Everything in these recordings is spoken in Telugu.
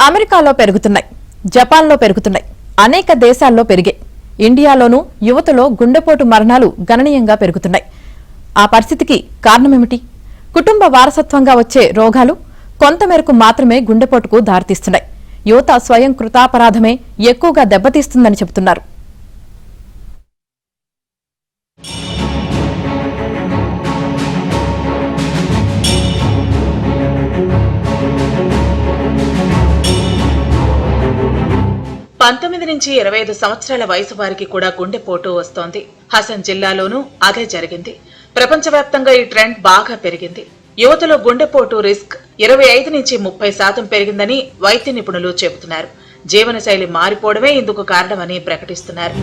అమెరికాలో పెరుగుతున్నాయి, జపాన్లో పెరుగుతున్నాయి, అనేక దేశాల్లో పెరిగాయి. ఇండియాలోనూ యువతలో గుండెపోటు మరణాలు గణనీయంగా పెరుగుతున్నాయి. ఆ పరిస్థితికి కారణమేమిటి? కుటుంబ వారసత్వంగా వచ్చే రోగాలు కొంతమేరకు మాత్రమే గుండెపోటుకు దారితీస్తున్నాయి. యువత స్వయం కృతాపరాధమే ఎక్కువగా దెబ్బతీస్తుందని చెబుతున్నారు. పంతొమ్మిది నుంచి 25 సంవత్సరాల వయసు వారికి కూడా గుండెపోటు వస్తోంది. హసన్ జిల్లాలోనూ అదే జరిగింది. ప్రపంచవ్యాప్తంగా ఈ ట్రెండ్ బాగా పెరిగింది. యువతలో గుండెపోటు రిస్క్ 25 నుంచి 30% పెరిగిందని వైద్య నిపుణులు చెబుతున్నారు. జీవనశైలి మారిపోవడమే ఇందుకు కారణమని ప్రకటిస్తున్నారు.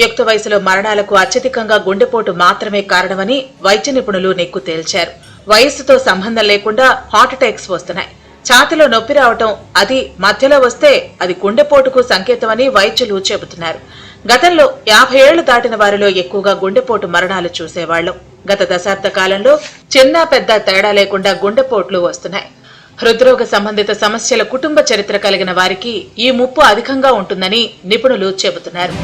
యుక్త వయసులో మరణాలకు అత్యధికంగా గుండెపోటు మాత్రమే కారణమని వైద్య నిపుణులు నెక్కు తేల్చారు. వయస్సుతో సంబంధం లేకుండా హార్ట్అటాక్స్ వస్తున్నాయి. ఛాతిలో నొప్పి రావటం, అది మధ్యలో వస్తే అది గుండెపోటుకు సంకేతమని వైద్యులు చెబుతున్నారు. గతంలో 50 ఏళ్లు దాటిన వారిలో ఎక్కువగా గుండెపోటు మరణాలు చూసేవాళ్లం. గత దశాబ్ద కాలంలో చిన్న పెద్ద తేడా లేకుండా గుండెపోట్లు వస్తున్నాయి. హృద్రోగ సంబంధిత సమస్యల కుటుంబ చరిత్ర కలిగిన వారికి ఈ ముప్పు అధికంగా ఉంటుందని నిపుణులు చెబుతున్నారు.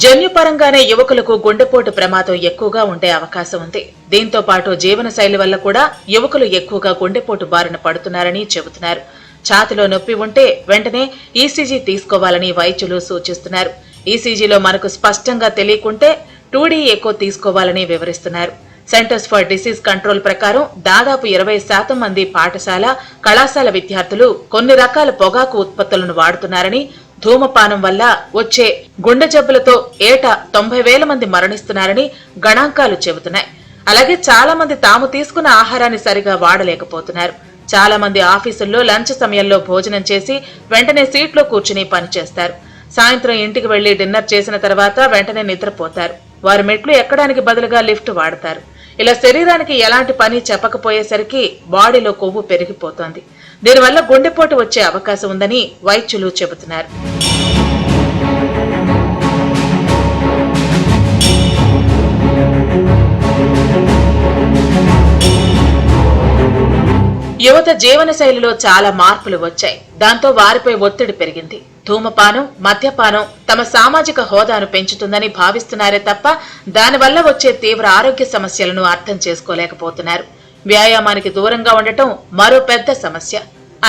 జన్యుపరంగానే యువకులకు గుండెపోటు ప్రమాదం ఎక్కువగా ఉండే అవకాశం ఉంది. దీంతో పాటు జీవనశైలి వల్ల కూడా యువకులు ఎక్కువగా గుండెపోటు బారిన పడుతున్నారని చెబుతున్నారు. ఛాతిలో నొప్పి ఉంటే వెంటనే ఈసీజీ తీసుకోవాలని వైద్యులు సూచిస్తున్నారు. ఈసీజీలో మనకు స్పష్టంగా తెలియకుంటే 2D ఎకో తీసుకోవాలని వివరిస్తున్నారు. సెంటర్స్ ఫర్ డిసీజ్ కంట్రోల్ ప్రకారం దాదాపు 20% మంది పాఠశాల, కళాశాల విద్యార్థులు కొన్ని రకాల పొగాకు ఉత్పత్తులను వాడుతున్నారని, ధూమపానం వల్ల వచ్చే గుండె జబ్బులతో ఏటా 90,000 మంది మరణిస్తున్నారని గణాంకాలు చెబుతున్నాయి. అలాగే చాలా మంది తాము తీసుకున్న ఆహారాన్ని సరిగా వాడలేకపోతున్నారు. చాలా మంది ఆఫీసుల్లో లంచ్ సమయంలో భోజనం చేసి వెంటనే సీట్లో కూర్చుని పనిచేస్తారు. సాయంత్రం ఇంటికి వెళ్లి డిన్నర్ చేసిన తర్వాత వెంటనే నిద్రపోతారు. వారు మెట్లు ఎక్కడానికి బదులుగా లిఫ్ట్ వాడతారు. ఇలా శరీరానికి ఎలాంటి పని చెప్పకపోయేసరికి బాడీలో కొవ్వు పెరిగిపోతోంది. దీనివల్ల గుండెపోటు వచ్చే అవకాశం ఉందని వైద్యులు చెబుతున్నారు. యువత జీవనశైలిలో చాలా మార్పులు వచ్చాయి. దాంతో వారిపై ఒత్తిడి పెరిగింది. ధూమపానం, మద్యపానం తమ సామాజిక హోదాను పెంచుతుందని భావిస్తున్నారే తప్ప దానివల్ల వచ్చే తీవ్ర ఆరోగ్య సమస్యలను అర్థం చేసుకోలేకపోతున్నారు. వ్యాయామానికి దూరంగా ఉండటం మరో పెద్ద సమస్య.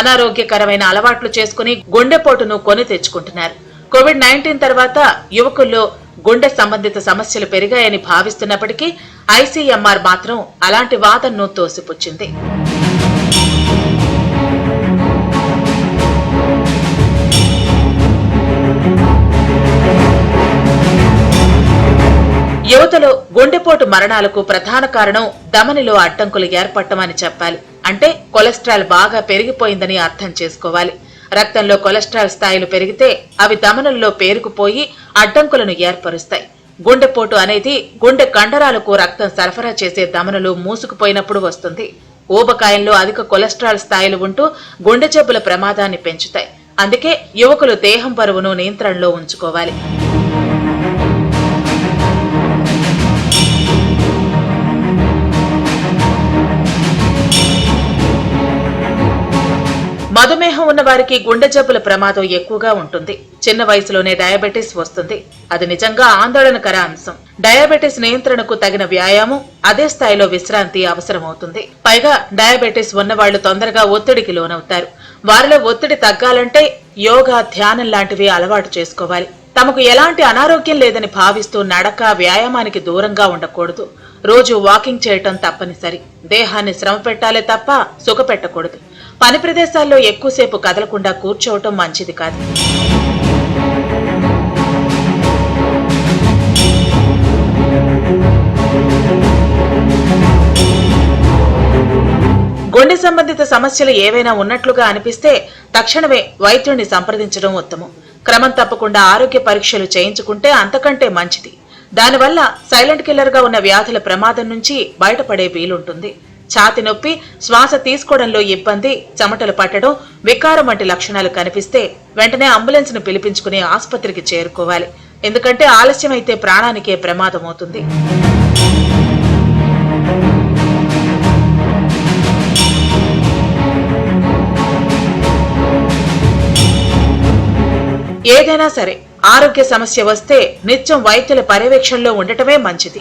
అనారోగ్యకరమైన అలవాట్లు చేసుకుని గుండెపోటును కొని తెచ్చుకుంటున్నారు. కోవిడ్-19 తర్వాత యువకుల్లో గుండె సంబంధిత సమస్యలు పెరిగాయని భావిస్తున్నప్పటికీ ఐసీఎంఆర్ మాత్రం అలాంటి వాదనను తోసిపుచ్చింది. యువతలో గుండెపోటు మరణాలకు ప్రధాన కారణం ధమనిలో అడ్డంకులు ఏర్పడటమని చెప్పాలి. అంటే కొలెస్ట్రాల్ బాగా పెరిగిపోయిందని అర్థం చేసుకోవాలి. రక్తంలో కొలెస్ట్రాల్ స్థాయిలు పెరిగితే అవి ధమనుల్లో పేరుకుపోయి అడ్డంకులను ఏర్పరుస్తాయి. గుండెపోటు అనేది గుండె కండరాలకు రక్తం సరఫరా చేసే ధమనులు మూసుకుపోయినప్పుడు వస్తుంది. ఊబకాయంలో అధిక కొలెస్ట్రాల్ స్థాయిలు ఉంటూ గుండె జబ్బుల ప్రమాదాన్ని పెంచుతాయి. అందుకే యువకులు దేహం బరువును నియంత్రణలో ఉంచుకోవాలి. మధుమేహం ఉన్న వారికి గుండె జబ్బుల ప్రమాదం ఎక్కువగా ఉంటుంది. చిన్న వయసులోనే డయాబెటిస్ వస్తుంది. అది నిజంగా ఆందోళనకర అంశం. డయాబెటిస్ నియంత్రణకు తగిన వ్యాయామం, అదే స్థాయిలో విశ్రాంతి అవసరమవుతుంది. పైగా డయాబెటిస్ ఉన్నవాళ్లు తొందరగా ఒత్తిడికి లోనవుతారు. వారిలో ఒత్తిడి తగ్గాలంటే యోగా, ధ్యానం లాంటివి అలవాటు చేసుకోవాలి. తమకు ఎలాంటి అనారోగ్యం లేదని భావిస్తూ నడక, వ్యాయామానికి దూరంగా ఉండకూడదు. రోజు వాకింగ్ చేయటం తప్పనిసరి. దేహాన్ని శ్రమ పెట్టాలే తప్ప సుఖ పెట్టకూడదు. పని ప్రదేశాల్లో ఎక్కువసేపు కదలకుండా కూర్చోవటం మంచిది కాదు. గుండె సంబంధిత సమస్యలు ఏవైనా ఉన్నట్లుగా అనిపిస్తే తక్షణమే వైద్యుడిని సంప్రదించడం ఉత్తమం. క్రమం తప్పకుండా ఆరోగ్య పరీక్షలు చేయించుకుంటే అంతకంటే మంచిది. దానివల్ల సైలెంట్ కిల్లర్ గా ఉన్న వ్యాధుల ప్రమాదం నుంచి బయటపడే వీలుంటుంది. ఛాతి నొప్పి, శ్వాస తీసుకోవడంలో ఇబ్బంది, చెమటలు పట్టడం, వికారం వంటి లక్షణాలు కనిపిస్తే వెంటనే అంబులెన్స్ ను పిలిపించుకుని ఆసుపత్రికి చేరుకోవాలి. ఎందుకంటే ఆలస్యమైతే ప్రాణానికే ప్రమాదమవుతుంది. ఏదైనా సరే ఆరోగ్య సమస్య వస్తే నిత్యం వైద్యుల పర్యవేక్షణలో ఉండటమే మంచిది.